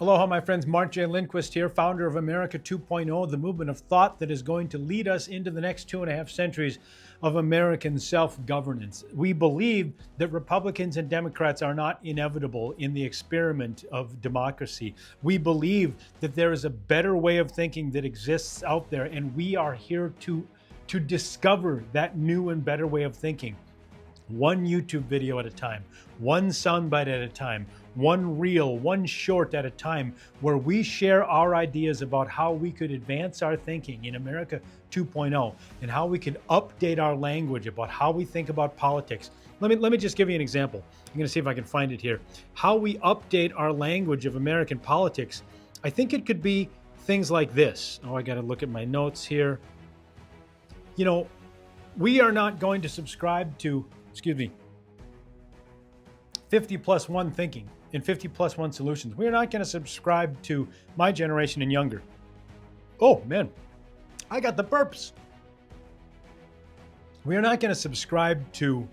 Aloha, my friends. Mark J. Lindquist here, founder of America 2.0, the movement of thought that is going to lead us into the next 2.5 centuries of American self-governance. We believe that Republicans and Democrats are not inevitable in the experiment of democracy. We believe that there is a better way of thinking that exists out there, and we are here to discover that new and better way of thinking. One YouTube video at a time, one soundbite at a time, one reel, one short at a time, where we share our ideas about how we could advance our thinking in America 2.0 and how we could update our language about how we think about politics. Let me just give you an example. I'm going to see if I can find it here. How we update our language of American politics. I think it could be things like this. Oh, I got to look at my notes here. You know, we are not going to subscribe to 50 plus one thinking and 50 plus one solutions. We are not going to subscribe to my generation and younger. Oh man, I got the burps. We are not going to subscribe to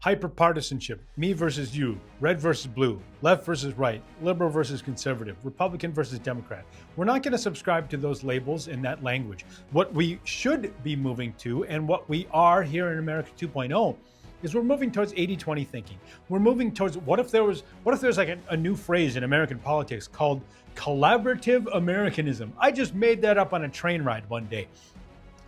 hyper-partisanship, me versus you, red versus blue, left versus right, liberal versus conservative, Republican versus Democrat. We're not going to subscribe to those labels in that language. What we should be moving to, and what we are here in America 2.0, is we're moving towards 80-20 thinking. We're moving towards what if there's like a new phrase in American politics called collaborative Americanism. I just made that up on a train ride one day.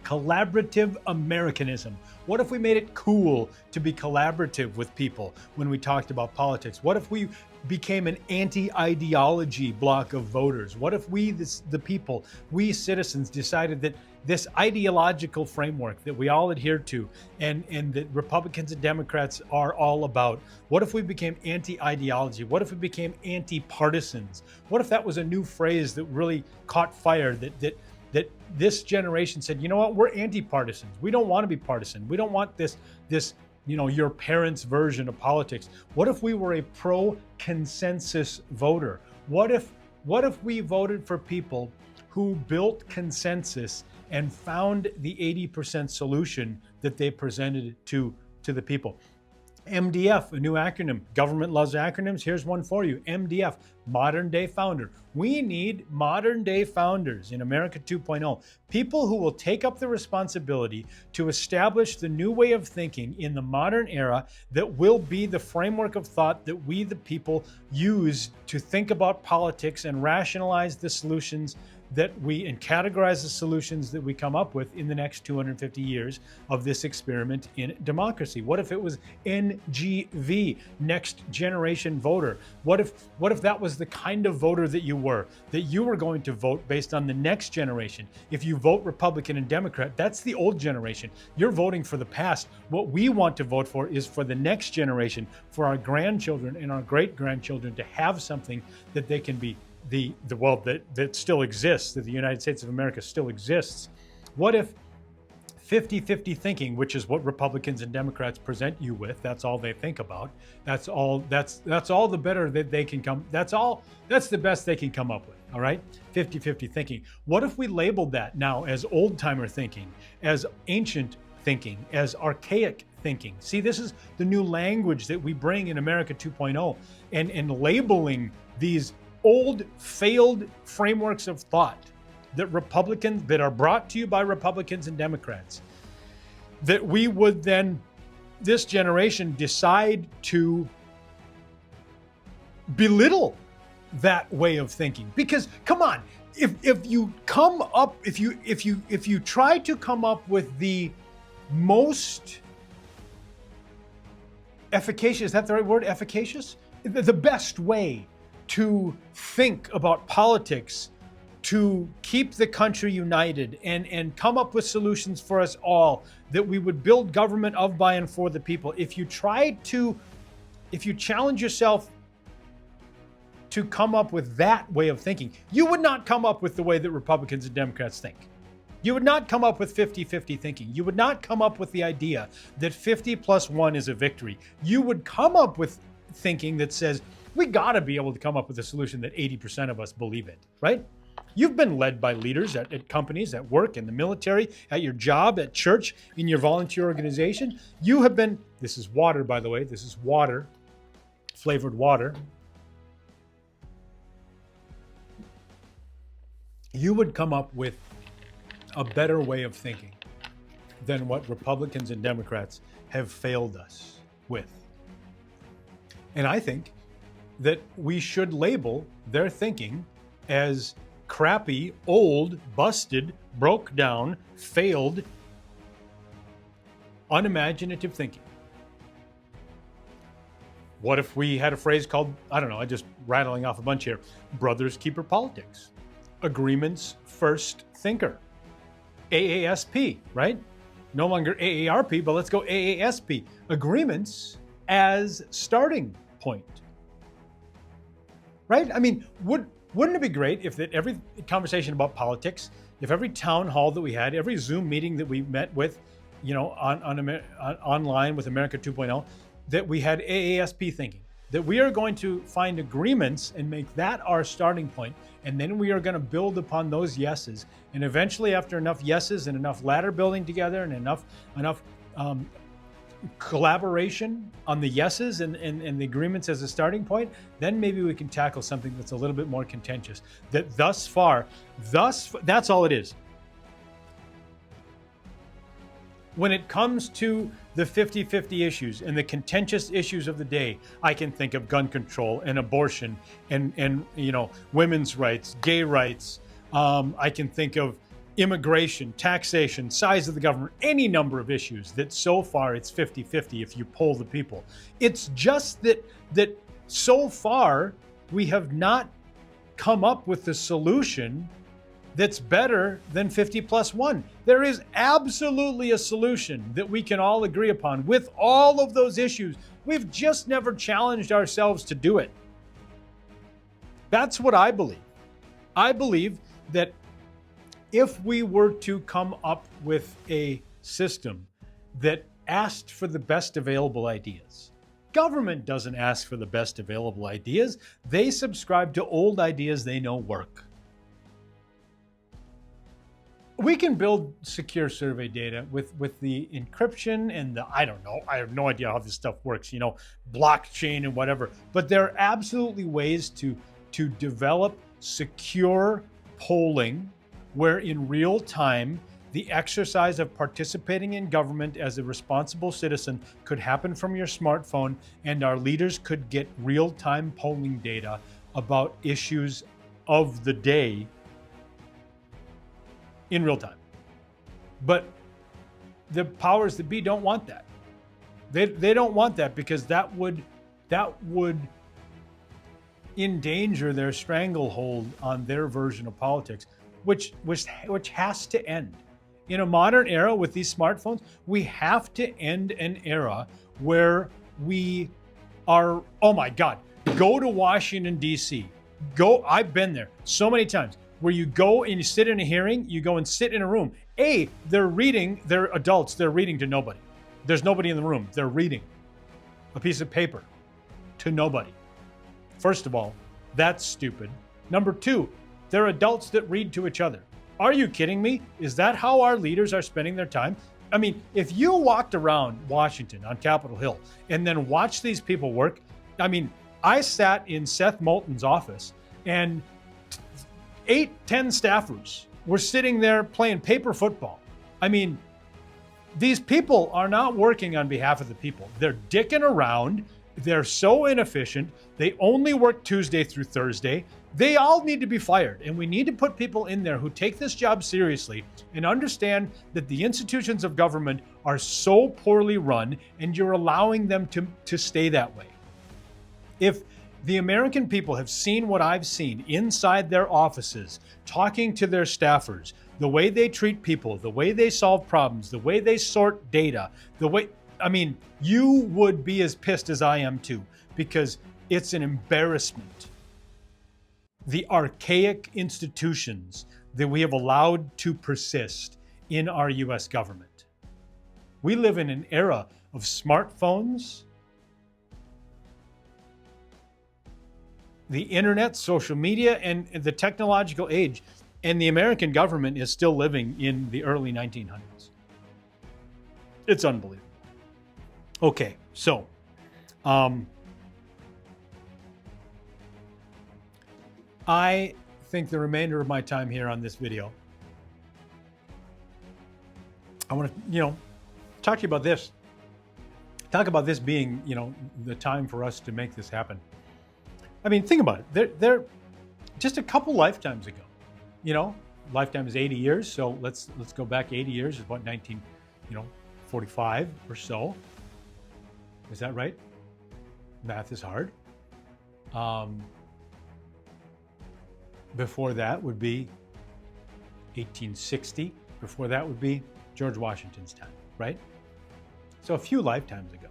Collaborative Americanism. What if we made it cool to be collaborative with people when we talked about politics? What if we became an anti-ideology block of voters? What if we, the people, we citizens, decided that this ideological framework that we all adhere to and that Republicans and Democrats are all about, what if we became anti-ideology? What if we became anti-partisans? What if that was a new phrase that really caught fire, that this generation said, you know what, we're anti-partisans. We don't want to be partisan. We don't want this, your parents' version of politics. What if we were a pro-consensus voter? What if we voted for people who built consensus and found the 80% solution that they presented to the people? MDF, a new acronym. Government loves acronyms. Here's one for you. MDF, modern day founder. We need modern day founders in America 2.0. People who will take up the responsibility to establish the new way of thinking in the modern era that will be the framework of thought that we, the people, use to think about politics and rationalize the solutions and categorize the solutions that we come up with in the next 250 years of this experiment in democracy. What if it was NGV, next generation voter? What if that was the kind of voter that you were going to vote based on the next generation? If you vote Republican and Democrat, that's the old generation. You're voting for the past. What we want to vote for is for the next generation, for our grandchildren and our great-grandchildren to have something that they can be the world that still exists, that the United States of America still exists. What if 50-50 thinking, which is what Republicans and Democrats present you with, that's all they think about, that's all the better that they can come, that's the best they can come up with, all right? 50-50 thinking. What if we labeled that now as old-timer thinking, as ancient thinking, as archaic thinking? See, this is the new language that we bring in America 2.0, and labeling these old failed frameworks of thought that are brought to you by Republicans and Democrats, that we would then, this generation, decide to belittle that way of thinking. Because come on, if you try to come up with the most efficacious, is that the right word, efficacious? The best way to think about politics, to keep the country united and come up with solutions for us all, that we would build government of, by, and for the people. If you challenge yourself to come up with that way of thinking, you would not come up with the way that Republicans and Democrats think. You would not come up with 50-50 thinking. You would not come up with the idea that 50 plus 1 is a victory. You would come up with thinking that says, we got to be able to come up with a solution that 80% of us believe in, right? You've been led by leaders at companies, at work, in the military, at your job, at church, in your volunteer organization. You have been, this is water, by the way, this is water, flavored water. you would come up with a better way of thinking than what Republicans and Democrats have failed us with. And I think that we should label their thinking as crappy, old, busted, broke down, failed, unimaginative thinking. What if we had a phrase called, I don't know, I just rattling off a bunch here, brothers keeper politics, agreements first thinker, AASP, right? No longer AARP, but let's go AASP, agreements as starting point, right? I mean, wouldn't it be great if that every conversation about politics, if every town hall that we had, every Zoom meeting that we met with, online with America 2.0, that we had AASP thinking, that we are going to find agreements and make that our starting point, and then we are going to build upon those yeses, and eventually, after enough yeses and enough ladder building together and enough collaboration on the yeses and the agreements as a starting point, then maybe we can tackle something that's a little bit more contentious. That thus far, that's all it is. When it comes to the 50-50 issues and the contentious issues of the day, I can think of gun control and abortion and women's rights, gay rights. I can think of immigration, taxation, size of the government, any number of issues that so far it's 50-50 if you poll the people. It's just that so far we have not come up with the solution that's better than 50+1. There is absolutely a solution that we can all agree upon with all of those issues. We've just never challenged ourselves to do it. That's what I believe. I believe that if we were to come up with a system that asked for the best available ideas, government doesn't ask for the best available ideas. They subscribe to old ideas they know work. We can build secure survey data with the encryption and I have no idea how this stuff works, blockchain and whatever. But there are absolutely ways to develop secure polling where in real time, the exercise of participating in government as a responsible citizen could happen from your smartphone, and our leaders could get real-time polling data about issues of the day in real time. But the powers that be don't want that. They don't want that because that would endanger their stranglehold on their version of politics, which has to end. In a modern era with these smartphones, we have to end an era where we are, oh my God, go to Washington, D.C. I've been there so many times, where you go and you sit in a hearing, you go and sit in a room. They're adults, they're reading to nobody. There's nobody in the room. They're reading a piece of paper to nobody. First of all, that's stupid. Number two, they're adults that read to each other. Are you kidding me? Is that how our leaders are spending their time? I mean, if you walked around Washington on Capitol Hill and then watched these people work, I mean, I sat in Seth Moulton's office and 8-10 staffers were sitting there playing paper football. I mean, these people are not working on behalf of the people. They're dicking around. They're so inefficient. They only work Tuesday through Thursday. They all need to be fired. And we need to put people in there who take this job seriously and understand that the institutions of government are so poorly run and you're allowing them to stay that way. If the American people have seen what I've seen inside their offices, talking to their staffers, the way they treat people, the way they solve problems, the way they sort data, you would be as pissed as I am too, because it's an embarrassment. The archaic institutions that we have allowed to persist in our US government. We live in an era of smartphones, the internet, social media, and the technological age, and the American government is still living in the early 1900s. It's unbelievable. Okay, so I think the remainder of my time here on this video, I want to, talk to you about this. Talk about this being, the time for us to make this happen. I mean, think about it. They're just a couple lifetimes ago, lifetime is 80 years. So let's go back 80 years, is what, 1945 or so. Is that right? Math is hard. Before that would be 1860. Before that would be George Washington's time, right? So a few lifetimes ago.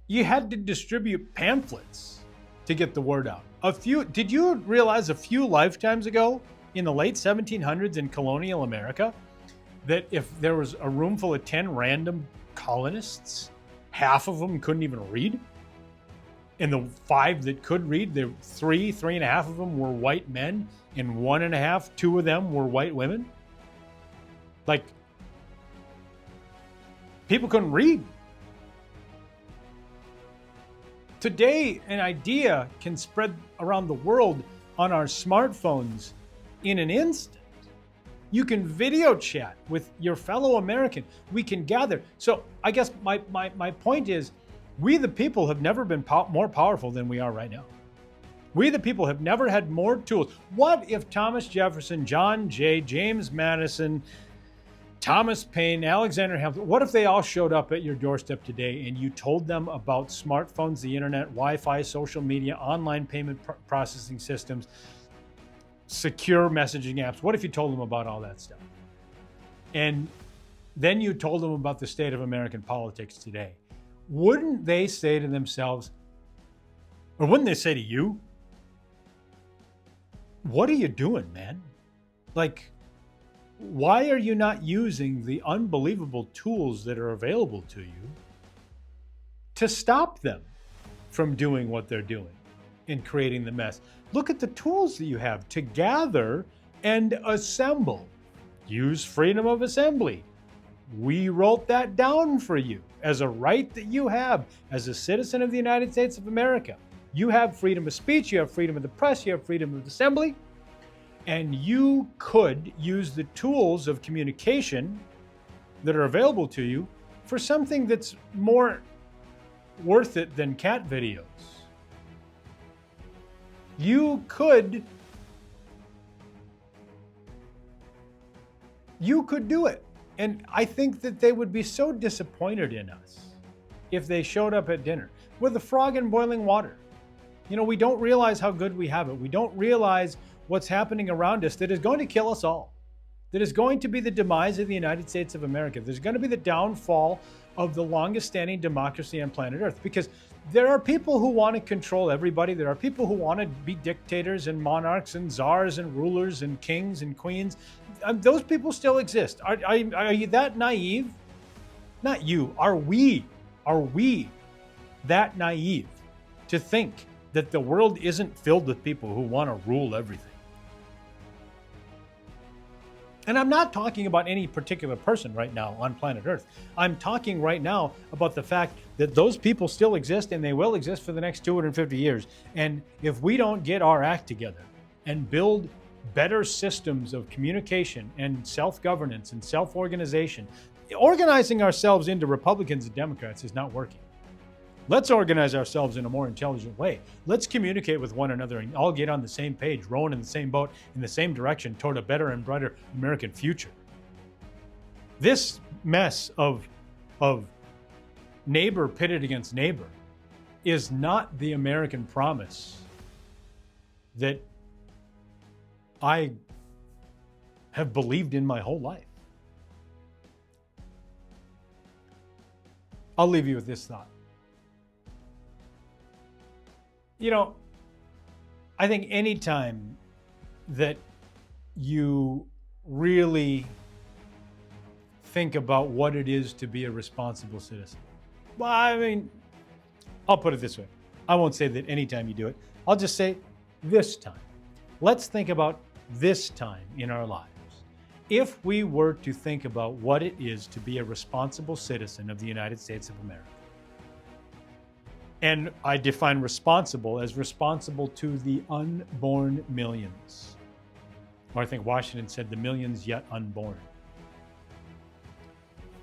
You had to distribute pamphlets to get the word out. Did you realize a few lifetimes ago in the late 1700s in colonial America that if there was a room full of 10 random colonists, half of them couldn't even read? And the 5 that could read, three and a half of them were white men, and 1.5, 2 of them were white women. Like, people couldn't read. Today, an idea can spread around the world on our smartphones in an instant. You can video chat with your fellow American. We can gather. So I guess my point is, we the people have never been more powerful than we are right now. We the people have never had more tools. What if Thomas Jefferson, John Jay, James Madison, Thomas Paine, Alexander Hamilton, what if they all showed up at your doorstep today and you told them about smartphones, the internet, Wi-Fi, social media, online payment processing systems, secure messaging apps? What if you told them about all that stuff? And then you told them about the state of American politics today. Wouldn't they say to themselves, or wouldn't they say to you, what are you doing, man? Like, why are you not using the unbelievable tools that are available to you to stop them from doing what they're doing and creating the mess? Look at the tools that you have to gather and assemble. Use freedom of assembly. We wrote that down for you as a right that you have as a citizen of the United States of America. You have freedom of speech, you have freedom of the press, you have freedom of assembly. And you could use the tools of communication that are available to you for something that's more worth it than cat videos. You could do it. And I think that they would be so disappointed in us if they showed up at dinner with a frog in boiling water. We don't realize how good we have it. We don't realize what's happening around us that is going to kill us all, that is going to be the demise of the United States of America. There's going to be the downfall of the longest standing democracy on planet Earth, because there are people who want to control everybody. There are people who want to be dictators and monarchs and czars and rulers and kings and queens. Those people still exist. Are you that naive? Not you. Are we that naive to think that the world isn't filled with people who want to rule everything? And I'm not talking about any particular person right now on planet Earth. I'm talking right now about the fact that those people still exist, and they will exist for the next 250 years. And if we don't get our act together and build better systems of communication and self-governance and self-organization, organizing ourselves into Republicans and Democrats is not working. Let's organize ourselves in a more intelligent way. Let's communicate with one another and all get on the same page, rowing in the same boat, in the same direction toward a better and brighter American future. This mess of neighbor pitted against neighbor is not the American promise that I have believed in my whole life. I'll leave you with this thought. I think anytime that you really think about what it is to be a responsible citizen, well, I mean, I'll put it this way. I won't say that anytime you do it. I'll just say this time. Let's think about this time in our lives. If we were to think about what it is to be a responsible citizen of the United States of America, And I define responsible as responsible to the unborn millions. Or I think Washington said the millions yet unborn.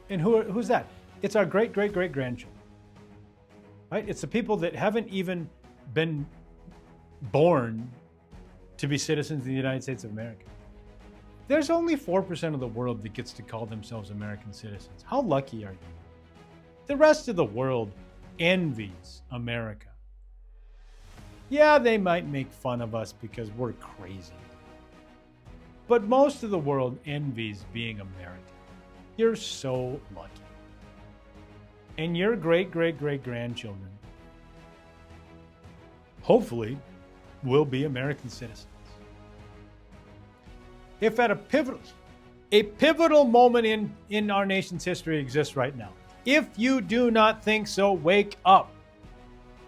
And who's that? It's our great-great-great-grandchildren. Right? It's the people that haven't even been born to be citizens of the United States of America. There's only 4% of the world that gets to call themselves American citizens. How lucky are you? The rest of the world envies America. Yeah, they might make fun of us because we're crazy. But most of the world envies being American. You're so lucky. And your great-great-great-grandchildren, hopefully, will be American citizens. If at a pivotal moment in our nation's history exists right now, if you do not think so, wake up.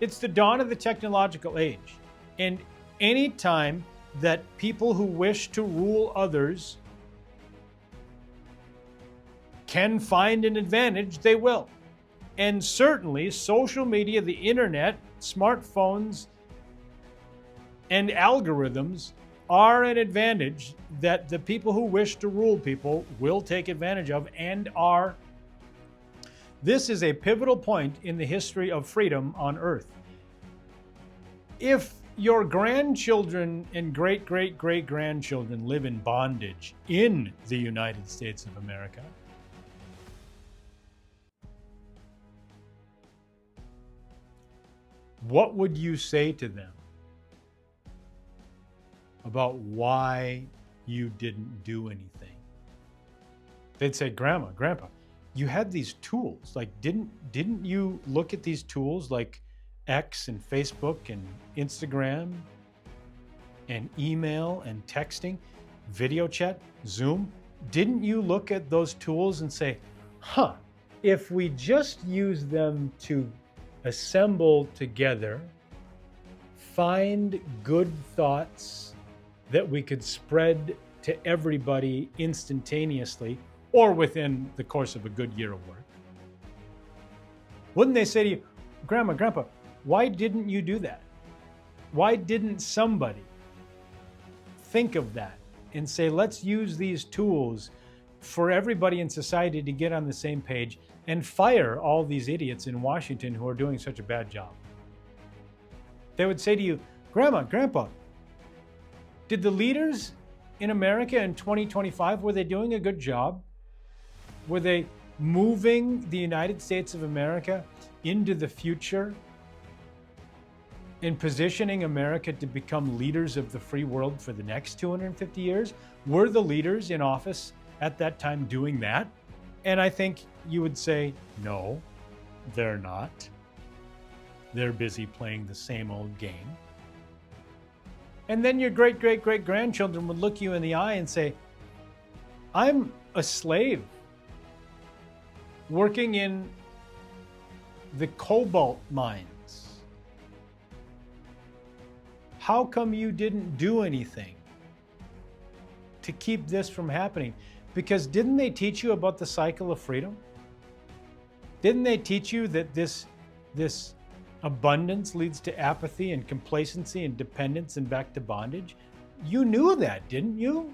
It's the dawn of the technological age. And any time that people who wish to rule others can find an advantage, they will. And certainly social media, the internet, smartphones, and algorithms are an advantage that the people who wish to rule people will take advantage of and are. This is a pivotal point in the history of freedom on Earth. If your grandchildren and great-great-great-grandchildren live in bondage in the United States of America, what would you say to them about why you didn't do anything? They'd say, Grandma, Grandpa, you had these tools. Like, didn't you look at these tools like X and Facebook and Instagram and email and texting, video chat, Zoom? Didn't you look at those tools and say, if we just use them to assemble together, find good thoughts that we could spread to everybody instantaneously or within the course of a good year of work? Wouldn't they say to you, Grandma, Grandpa, why didn't you do that? Why didn't somebody think of that and say, let's use these tools for everybody in society to get on the same page and fire all these idiots in Washington who are doing such a bad job? They would say to you, Grandma, Grandpa, did the leaders in America in 2025, were they doing a good job? Were they moving the United States of America into the future and positioning America to become leaders of the free world for the next 250 years? Were the leaders in office at that time doing that? And I think you would say, no, they're not. They're busy playing the same old game. And then your great-great-great-grandchildren would look you in the eye and say, I'm a slave working in the cobalt mines. How come you didn't do anything to keep this from happening? Because didn't they teach you about the cycle of freedom? Didn't they teach you that this abundance leads to apathy and complacency and dependence and back to bondage? You knew that, didn't you?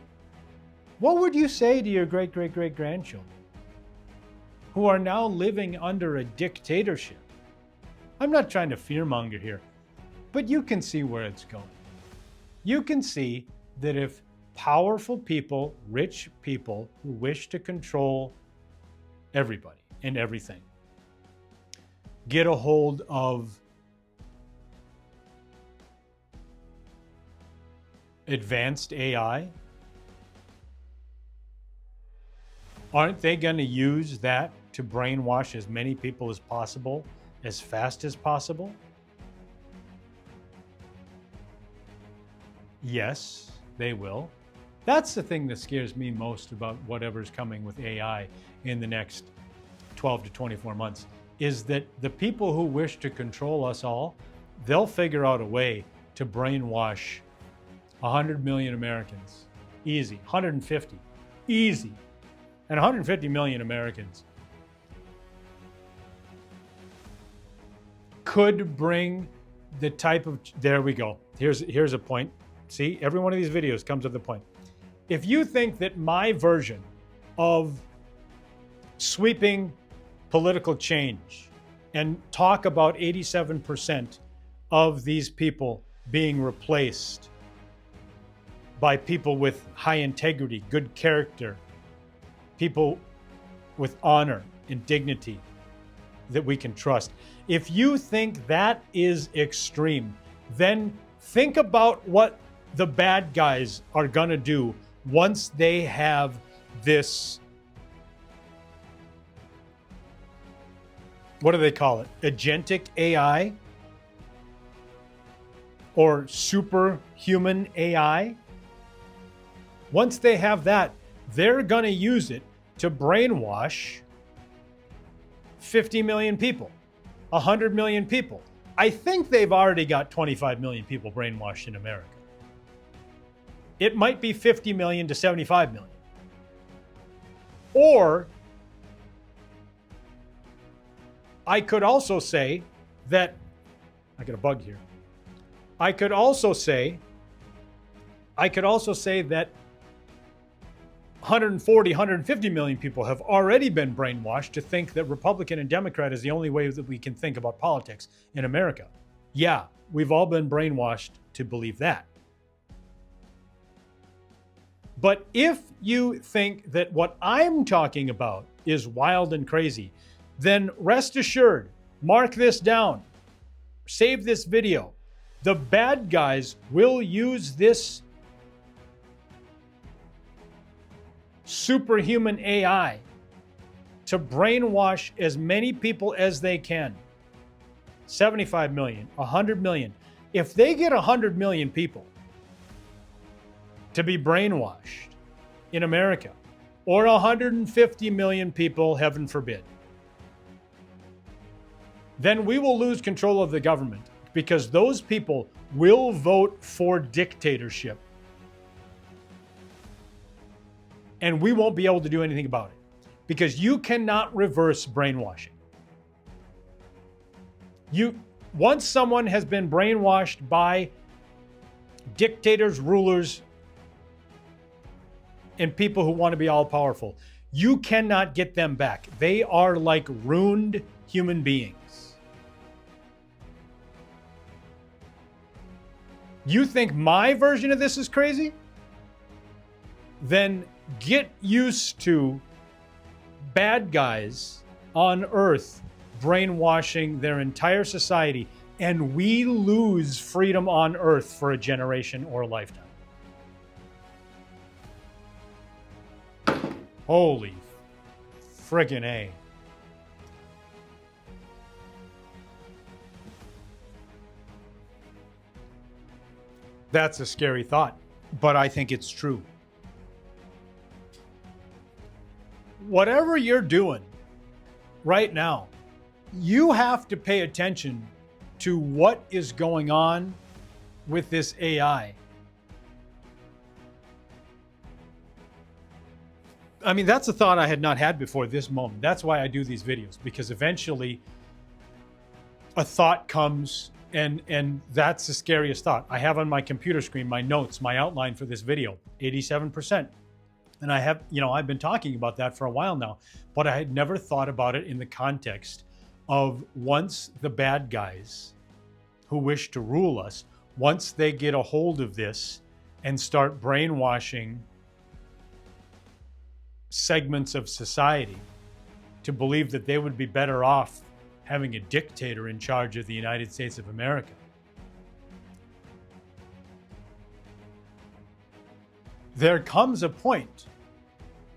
What would you say to your great-great-great-grandchildren who are now living under a dictatorship? I'm not trying to fearmonger here, but you can see where it's going. You can see that if powerful people, rich people who wish to control everybody and everything get a hold of advanced AI, aren't they going to use that to brainwash as many people as possible, as fast as possible? Yes, they will. That's the thing that scares me most about whatever's coming with AI in the next 12 to 24 months, is that the people who wish to control us all, they'll figure out a way to brainwash 100 million Americans. Easy. 150. Easy. And 150 million Americans could bring the type of, there we go. Here's a point. See, every one of these videos comes with a point. If you think that my version of sweeping political change and talk about 87% of these people being replaced by people with high integrity, good character, people with honor and dignity that we can trust. If you think that is extreme, then think about what the bad guys are going to do once they have this, what do they call it? Agentic AI or superhuman AI. Once they have that, they're going to use it to brainwash 50 million people, 100 million people. I think they've already got 25 million people brainwashed in America. It might be 50 million to 75 million. Or I could also say that, I got a bug here. I could also say that 140, 150 million people have already been brainwashed to think that Republican and Democrat is the only way that we can think about politics in America. Yeah, we've all been brainwashed to believe that. But if you think that what I'm talking about is wild and crazy, then rest assured, mark this down, save this video. The bad guys will use this superhuman AI to brainwash as many people as they can. 75 million, 100 million. If they get 100 million people to be brainwashed in America, or 150 million people, heaven forbid, then we will lose control of the government, because those people will vote for dictatorship. And we won't be able to do anything about it, because you cannot reverse brainwashing. Once someone has been brainwashed by dictators, rulers, and people who want to be all powerful, you cannot get them back. They are like ruined human beings. You think my version of this is crazy? Then get used to bad guys on Earth brainwashing their entire society, and we lose freedom on Earth for a generation or a lifetime. Holy friggin' A. That's a scary thought, but I think it's true. Whatever you're doing right now, you have to pay attention to what is going on with this AI. I mean, that's a thought I had not had before this moment. That's why I do these videos, because eventually a thought comes, and that's the scariest thought. I have on my computer screen my notes, my outline for this video, 87%. And I have, I've been talking about that for a while now, but I had never thought about it in the context of once the bad guys who wish to rule us, once they get a hold of this and start brainwashing segments of society to believe that they would be better off having a dictator in charge of the United States of America. There comes a point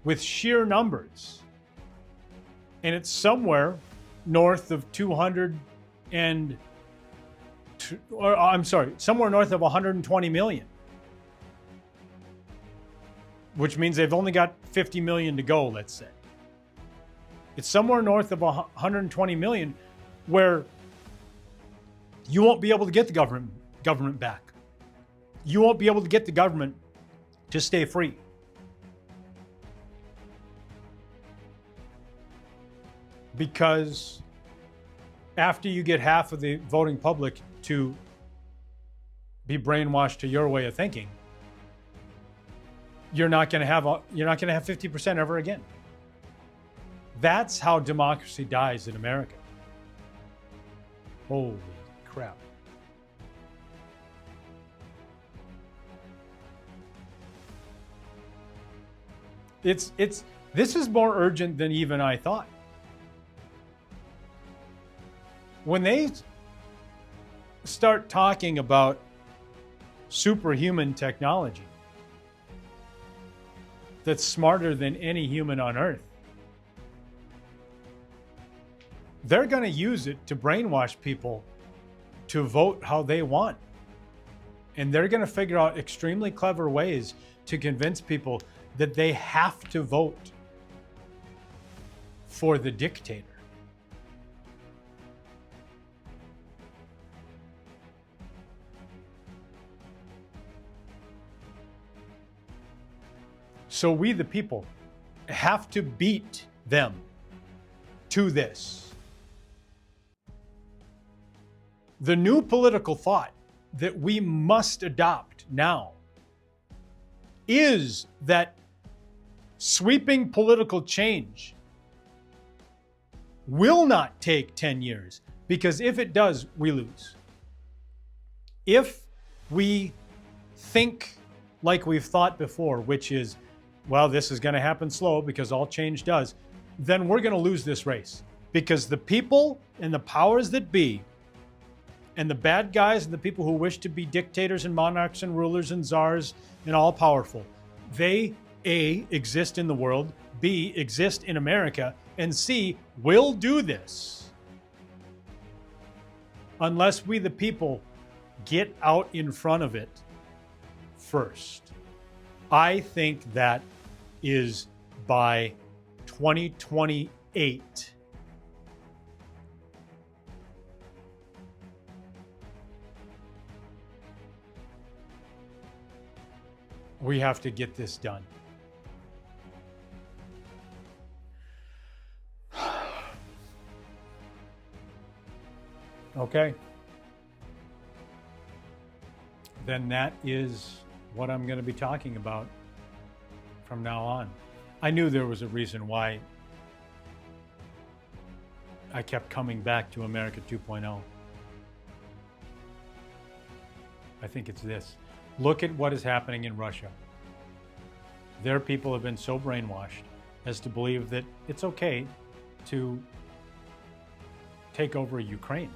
with sheer numbers, and it's somewhere north of somewhere north of 120 million. Which means they've only got 50 million to go, let's say. It's somewhere north of 120 million where you won't be able to get the government back. You won't be able to get the government to stay free. Because after you get half of the voting public to be brainwashed to your way of thinking, you're not going to have 50% ever again. That's how democracy dies in America. Holy crap. This is more urgent than even I thought. When they start talking about superhuman technology that's smarter than any human on earth, they're going to use it to brainwash people to vote how they want. And they're going to figure out extremely clever ways to convince people that they have to vote for the dictator. So we, the people, have to beat them to this. The new political thought that we must adopt now is that sweeping political change will not take 10 years, because if it does, we lose. If we think like we've thought before, which is, well, this is going to happen slow because all change does, then we're going to lose this race, because the people and the powers that be and the bad guys and the people who wish to be dictators and monarchs and rulers and czars and all powerful, they A, exist in the world, B, exist in America, and C, will do this unless we, the people, get out in front of it first. I think that is by 2028. We have to get this done. Okay. Then that is what I'm going to be talking about from now on. I knew there was a reason why I kept coming back to America 2.0. I think it's this. Look at what is happening in Russia. Their people have been so brainwashed as to believe that it's okay to take over Ukraine,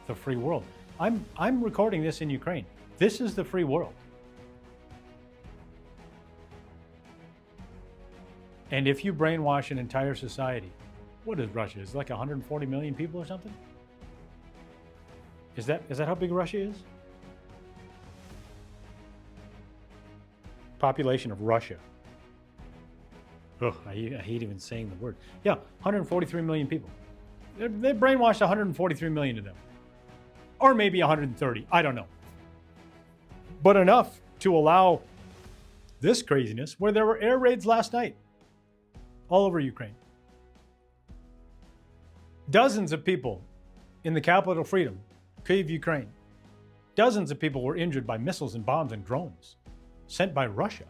the free world. I'm recording this in Ukraine. This is the free world. And if you brainwash an entire society, what is Russia? Is it like 140 million people or something? Is that how big Russia is? Population of Russia. Ugh, I hate even saying the word. Yeah, 143 million people. They brainwashed 143 million of them. Or maybe 130, I don't know. But enough to allow this craziness, where there were air raids last night all over Ukraine. Dozens of people in the capital of freedom, Kyiv, Ukraine. Dozens of people were injured by missiles and bombs and drones sent by Russia.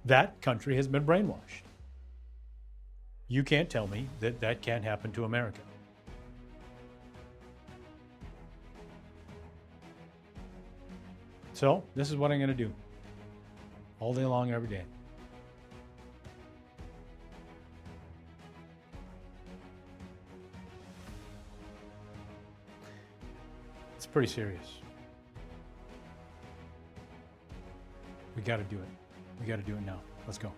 That country has been brainwashed. You can't tell me that that can't happen to America. So this is what I'm going to do all day long, every day. It's pretty serious. We got to do it. We got to do it now. Let's go.